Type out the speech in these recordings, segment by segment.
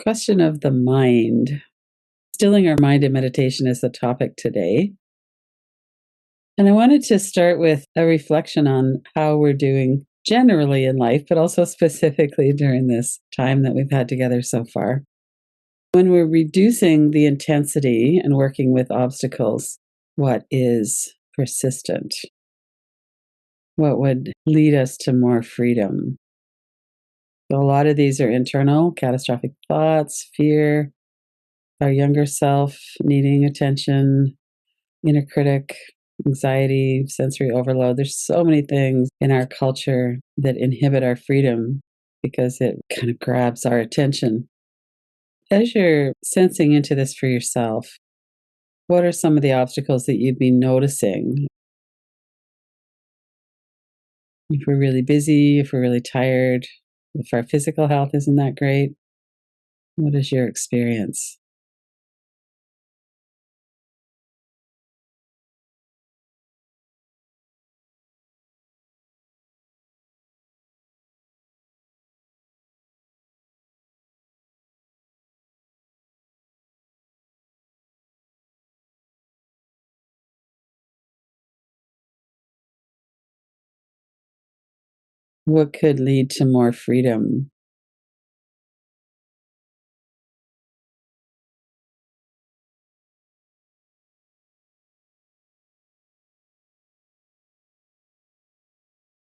Question of the mind. Stilling our mind in meditation is the topic today. And I wanted to start with a reflection on how we're doing generally in life, but also specifically during this time that we've had together so far. When we're reducing the intensity and working with obstacles, what is persistent? What would lead us to more freedom? So a lot of these are internal, catastrophic thoughts, fear, our younger self needing attention, inner critic, anxiety, sensory overload. There's so many things in our culture that inhibit our freedom because it kind of grabs our attention. As you're sensing into this for yourself, what are some of the obstacles that you've been noticing? If we're really busy, if we're really tired, if our physical health isn't that great, what is your experience? What could lead to more freedom?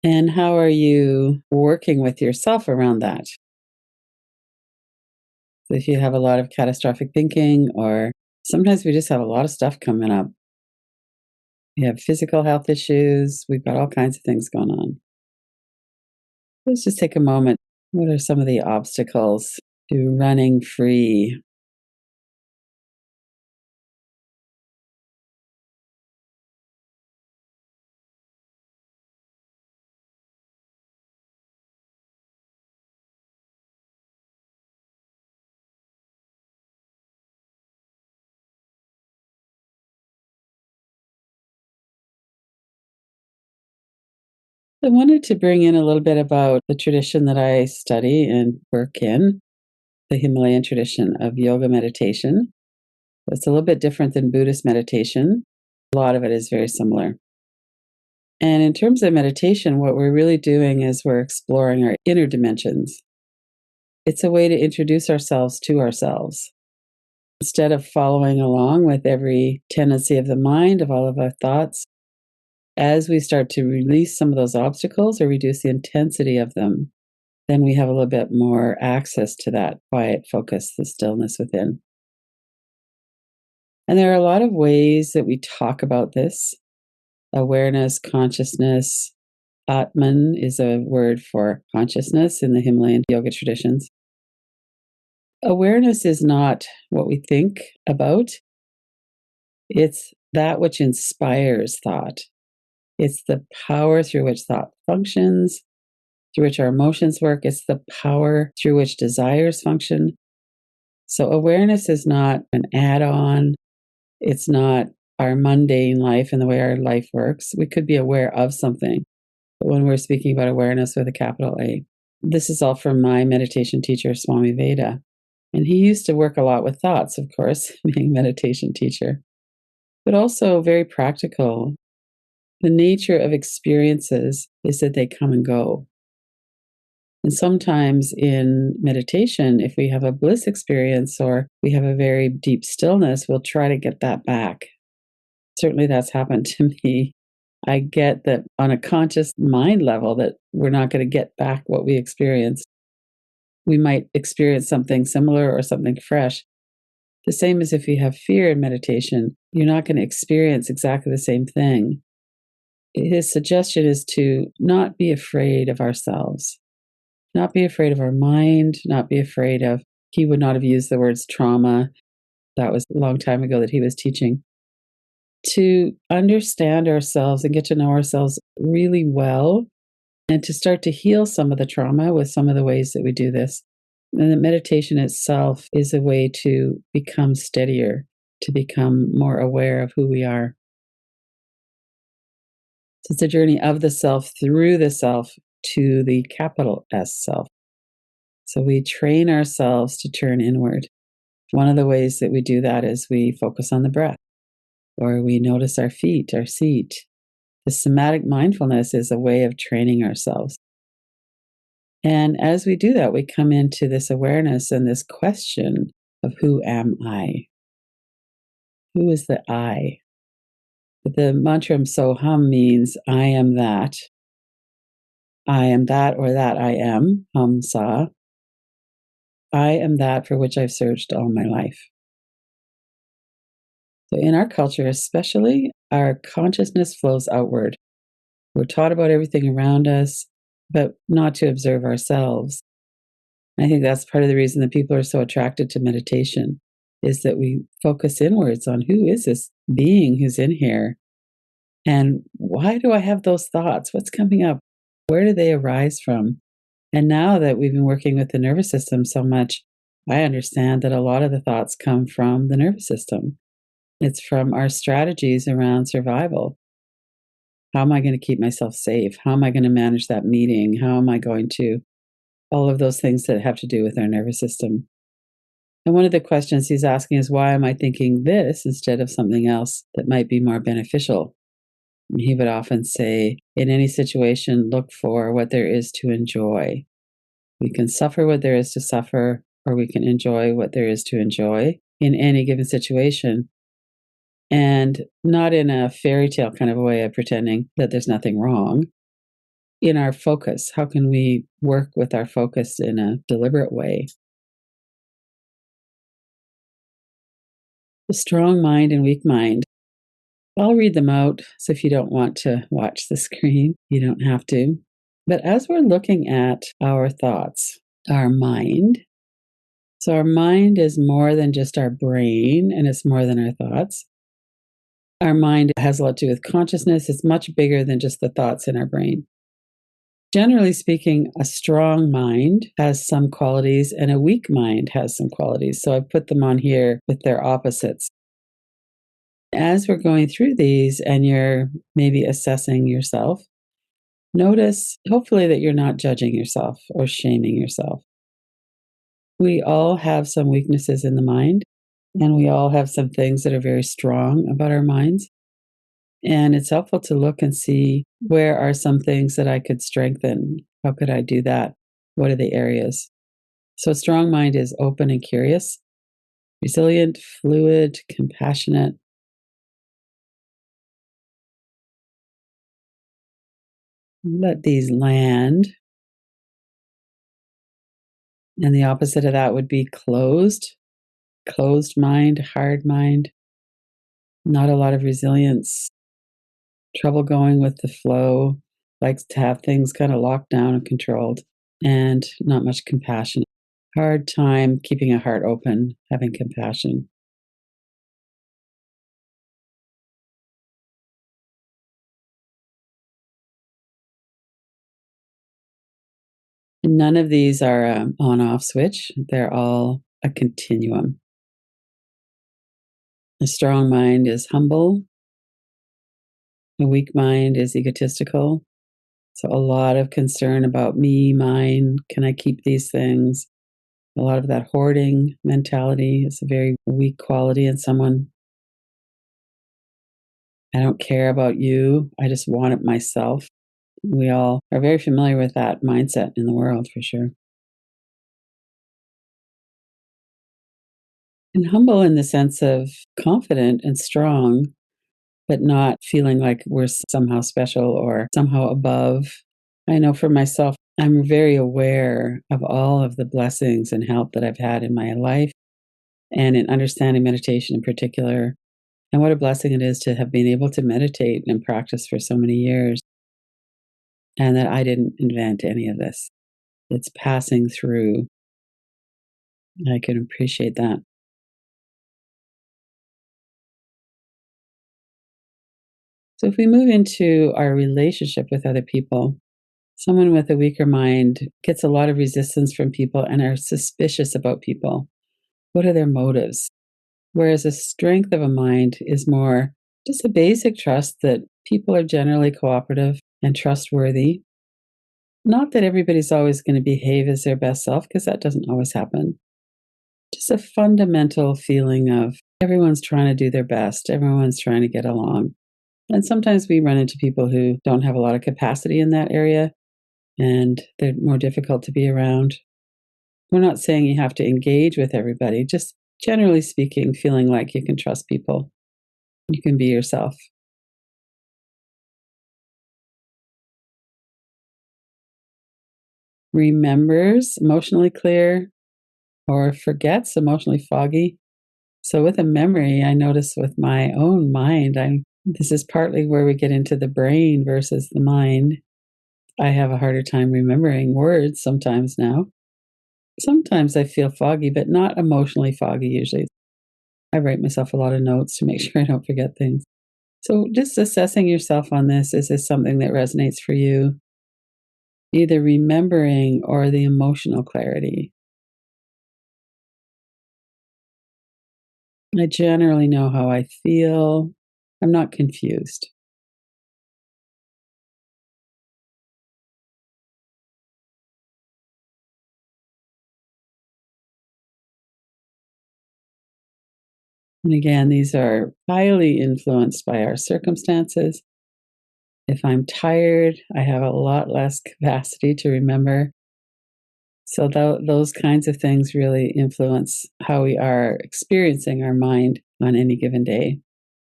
And how are you working with yourself around that? So if you have a lot of catastrophic thinking, or sometimes we just have a lot of stuff coming up. We have physical health issues, we've got all kinds of things going on. Let's just take a moment. What are some of the obstacles to running free? I wanted to bring in a little bit about the tradition that I study and work in, the Himalayan tradition of yoga meditation. It's a little bit different than Buddhist meditation. A lot of it is very similar. And in terms of meditation, what we're really doing is we're exploring our inner dimensions. It's a way to introduce ourselves to ourselves. Instead of following along with every tendency of the mind, of all of our thoughts, as we start to release some of those obstacles or reduce the intensity of them, then we have a little bit more access to that quiet focus, the stillness within. And there are a lot of ways that we talk about this: awareness, consciousness. Atman is a word for consciousness in the Himalayan yoga traditions. Awareness is not what we think about, it's that which inspires thought. It's the power through which thought functions, through which our emotions work. It's the power through which desires function. So, awareness is not an add on, it's not our mundane life and the way our life works. We could be aware of something, but when we're speaking about awareness with a capital A, this is all from my meditation teacher, Swami Veda. And he used to work a lot with thoughts, of course, being a meditation teacher, but also very practical. The nature of experiences is that they come and go. And sometimes in meditation, if we have a bliss experience or we have a very deep stillness, we'll try to get that back. Certainly that's happened to me. I get that on a conscious mind level that we're not going to get back what we experienced. We might experience something similar or something fresh. The same as if you have fear in meditation, you're not going to experience exactly the same thing. His suggestion is to not be afraid of ourselves, not be afraid of our mind, not be afraid of, he would not have used the words trauma. That was a long time ago that he was teaching. To understand ourselves and get to know ourselves really well, and to start to heal some of the trauma with some of the ways that we do this. And the meditation itself is a way to become steadier, to become more aware of who we are. So it's a journey of the self through the self to the capital S self. So we train ourselves to turn inward. One of the ways that we do that is we focus on the breath, or we notice our feet, our seat. The somatic mindfulness is a way of training ourselves. And as we do that, we come into this awareness and this question of who am I? Who is the I? The mantra Soham means I am that. I am that, or that I am, Sa. I am that for which I've searched all my life. So in our culture, especially, our consciousness flows outward. We're taught about everything around us, but not to observe ourselves. I think that's part of the reason that people are so attracted to meditation, is that we focus inwards on who is this being who's in here? And why do I have those thoughts? What's coming up? Where do they arise from? And now that we've been working with the nervous system so much, I understand that a lot of the thoughts come from the nervous system. It's from our strategies around survival. How am I going to keep myself safe? How am I going to manage that meeting? How am I going to? All of those things that have to do with our nervous system. And one of the questions he's asking is, why am I thinking this instead of something else that might be more beneficial? And he would often say, in any situation, look for what there is to enjoy. We can suffer what there is to suffer, or we can enjoy what there is to enjoy in any given situation. And not in a fairy tale kind of a way of pretending that there's nothing wrong. In our focus, how can we work with our focus in a deliberate way? The strong mind and weak mind. I'll read them out, so if you don't want to watch the screen, you don't have to. But as we're looking at our thoughts, our mind, so our mind is more than just our brain, and it's more than our thoughts. Our mind has a lot to do with consciousness. It's much bigger than just the thoughts in our brain. Generally speaking, a strong mind has some qualities and a weak mind has some qualities. So I've put them on here with their opposites. As we're going through these and you're maybe assessing yourself, notice hopefully that you're not judging yourself or shaming yourself. We all have some weaknesses in the mind, and we all have some things that are very strong about our minds. And it's helpful to look and see, where are some things that I could strengthen? How could I do that? What are the areas? So, strong mind is open and curious, resilient, fluid, compassionate. Let these land. And the opposite of that would be closed mind, hard mind, not a lot of resilience, trouble going with the flow, likes to have things kind of locked down and controlled, and not much compassion. Hard time keeping a heart open, having compassion. And none of these are on-off switch. They're all a continuum. A strong mind is humble. A weak mind is egotistical. So a lot of concern about me, mine, can I keep these things? A lot of that hoarding mentality is a very weak quality in someone. I don't care about you. I just want it myself. We all are very familiar with that mindset in the world, for sure. And humble in the sense of confident and strong, but not feeling like we're somehow special or somehow above. I know for myself, I'm very aware of all of the blessings and help that I've had in my life, and in understanding meditation in particular. And what a blessing it is to have been able to meditate and practice for so many years, and that I didn't invent any of this. It's passing through. I can appreciate that. So if we move into our relationship with other people, someone with a weaker mind gets a lot of resistance from people and are suspicious about people. What are their motives? Whereas a strength of a mind is more just a basic trust that people are generally cooperative and trustworthy. Not that everybody's always going to behave as their best self, because that doesn't always happen. Just a fundamental feeling of everyone's trying to do their best, everyone's trying to get along. And sometimes we run into people who don't have a lot of capacity in that area, and they're more difficult to be around. We're not saying you have to engage with everybody, just generally speaking, feeling like you can trust people. You can be yourself. Remembers, emotionally clear, or forgets, emotionally foggy. So with a memory, I notice with my own mind, this is partly where we get into the brain versus the mind. I have a harder time remembering words sometimes now. Sometimes I feel foggy, but not emotionally foggy usually. I write myself a lot of notes to make sure I don't forget things. So just assessing yourself on this, is this something that resonates for you? Either remembering or the emotional clarity. I generally know how I feel. I'm not confused. And again, these are highly influenced by our circumstances. If I'm tired, I have a lot less capacity to remember. So, those kinds of things really influence how we are experiencing our mind on any given day.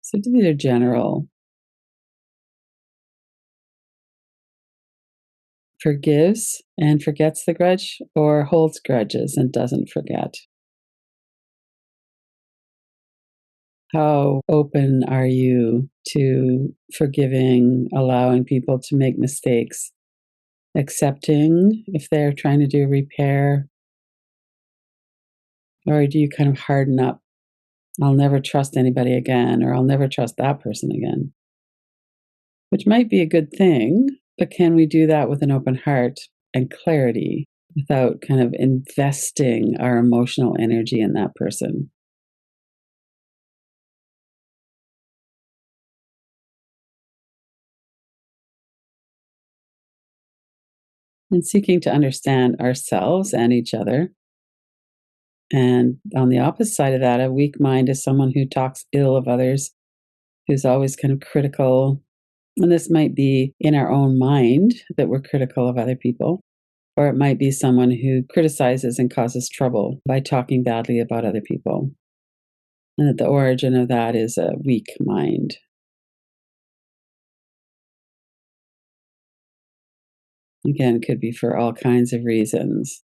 So, these are general. Forgives and forgets the grudge, or holds grudges and doesn't forget. How open are you to forgiving, allowing people to make mistakes, accepting if they're trying to do repair? Or do you kind of harden up? I'll never trust anybody again, or I'll never trust that person again, which might be a good thing, but can we do that with an open heart and clarity without kind of investing our emotional energy in that person? And seeking to understand ourselves and each other. And on the opposite side of that, a weak mind is someone who talks ill of others, who's always kind of critical. And this might be in our own mind that we're critical of other people, or it might be someone who criticizes and causes trouble by talking badly about other people. And that the origin of that is a weak mind. Again, it could be for all kinds of reasons.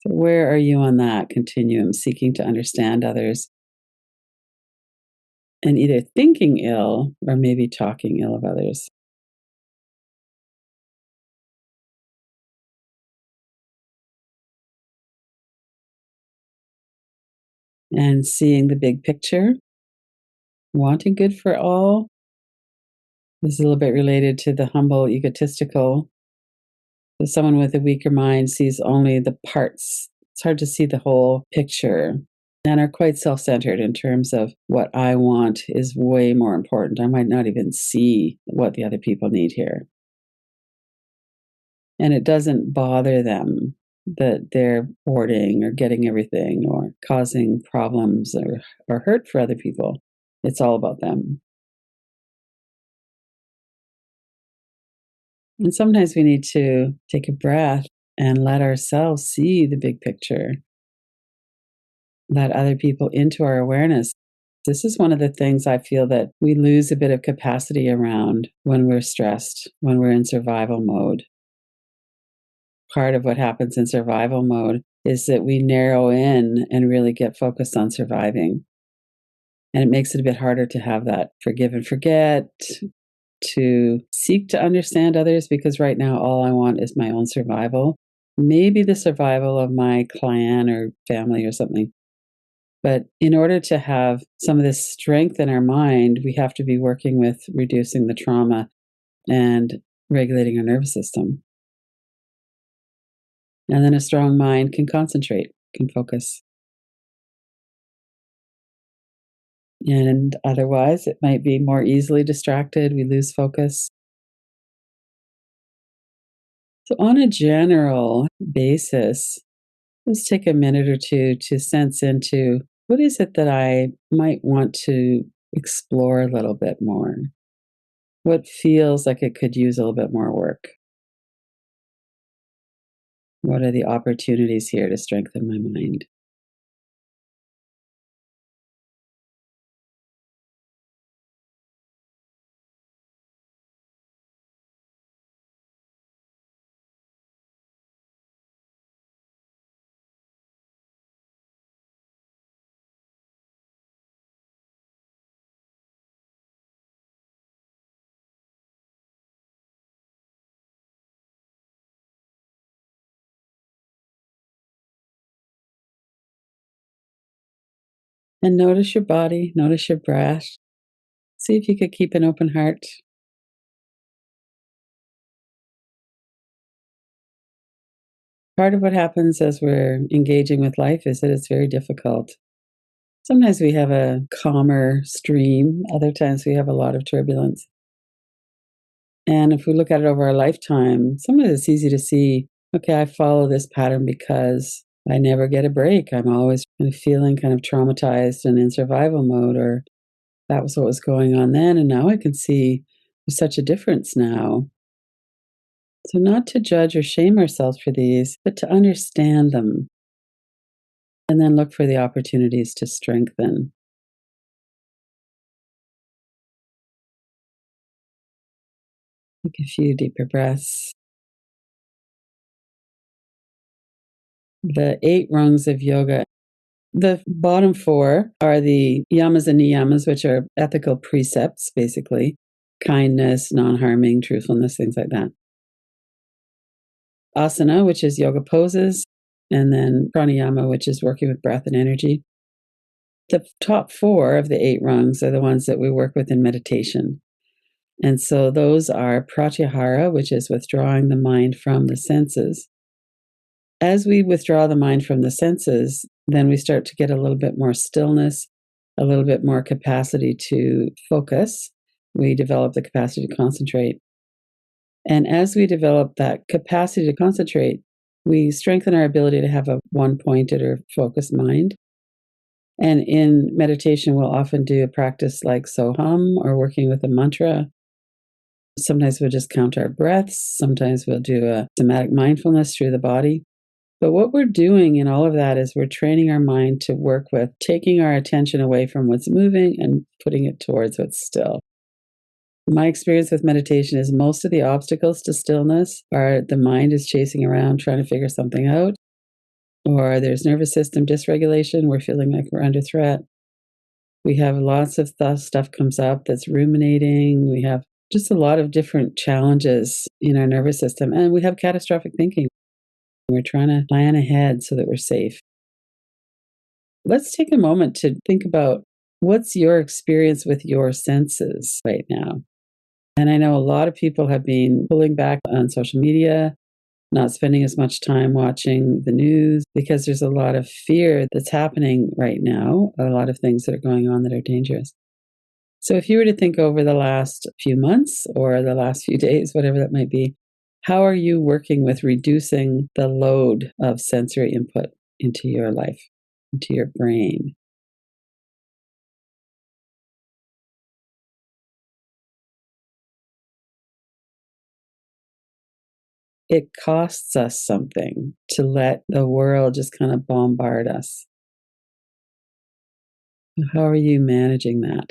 So, where are you on that continuum, seeking to understand others and either thinking ill or maybe talking ill of others? And seeing the big picture, wanting good for all. This is a little bit related to the humble, egotistical. So someone with a weaker mind sees only the parts. It's hard to see the whole picture and are quite self centered in terms of what I want is way more important. I might not even see what the other people need here. And it doesn't bother them that they're hoarding or getting everything or causing problems or hurt for other people. It's all about them. And sometimes we need to take a breath and let ourselves see the big picture, let other people into our awareness. This is one of the things I feel that we lose a bit of capacity around when we're stressed, when we're in survival mode. Part of what happens in survival mode is that we narrow in and really get focused on surviving. And it makes it a bit harder to have that forgive and forget, to seek to understand others, because right now all I want is my own survival. Maybe the survival of my clan or family or something. But in order to have some of this strength in our mind, we have to be working with reducing the trauma and regulating our nervous system. And then a strong mind can concentrate, can focus. And otherwise, it might be more easily distracted. We lose focus. So, on a general basis, let's take a minute or two to sense into what is it that I might want to explore a little bit more? What feels like it could use a little bit more work? What are the opportunities here to strengthen my mind? And notice your body, notice your breath. See if you could keep an open heart. Part of what happens as we're engaging with life is that it's very difficult. Sometimes we have a calmer stream, other times we have a lot of turbulence. And if we look at it over our lifetime, sometimes it's easy to see, okay, I follow this pattern because I never get a break. I'm always kind of feeling kind of traumatized and in survival mode, or that was what was going on then. And now I can see there's such a difference now. So, not to judge or shame ourselves for these, but to understand them and then look for the opportunities to strengthen. Take a few deeper breaths. The 8 rungs of yoga. The bottom 4 are the yamas and niyamas, which are ethical precepts, basically kindness, non harming, truthfulness, things like that. Asana, which is yoga poses, and then pranayama, which is working with breath and energy. The top 4 of the 8 rungs are the ones that we work with in meditation. And so those are pratyahara, which is withdrawing the mind from the senses. As we withdraw the mind from the senses, then we start to get a little bit more stillness, a little bit more capacity to focus. We develop the capacity to concentrate. And as we develop that capacity to concentrate, we strengthen our ability to have a one pointed or focused mind. And in meditation, we'll often do a practice like Soham or working with a mantra. Sometimes we'll just count our breaths. Sometimes we'll do a somatic mindfulness through the body. But what we're doing in all of that is we're training our mind to work with taking our attention away from what's moving and putting it towards what's still. My experience with meditation is most of the obstacles to stillness are the mind is chasing around trying to figure something out, or there's nervous system dysregulation. We're feeling like we're under threat. We have lots of stuff comes up that's ruminating. We have just a lot of different challenges in our nervous system, and we have catastrophic thinking. We're trying to plan ahead so that we're safe. Let's take a moment to think about what's your experience with your senses right now. And I know a lot of people have been pulling back on social media, not spending as much time watching the news because there's a lot of fear that's happening right now, a lot of things that are going on that are dangerous. So if you were to think over the last few months or the last few days, whatever that might be, how are you working with reducing the load of sensory input into your life, into your brain? It costs us something to let the world just kind of bombard us. How are you managing that?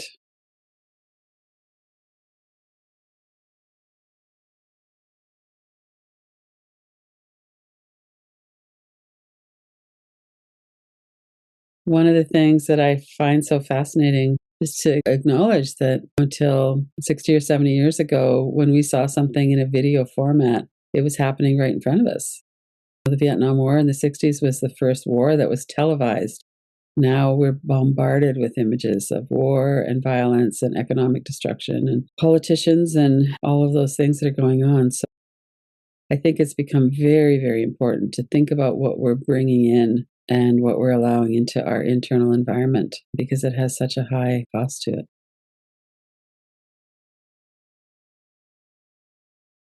One of the things that I find so fascinating is to acknowledge that until 60 or 70 years ago, when we saw something in a video format, it was happening right in front of us. The Vietnam War in the 60s was the first war that was televised. Now we're bombarded with images of war and violence and economic destruction and politicians and all of those things that are going on. So I think it's become very, very important to think about what we're bringing in and what we're allowing into our internal environment because it has such a high cost to it.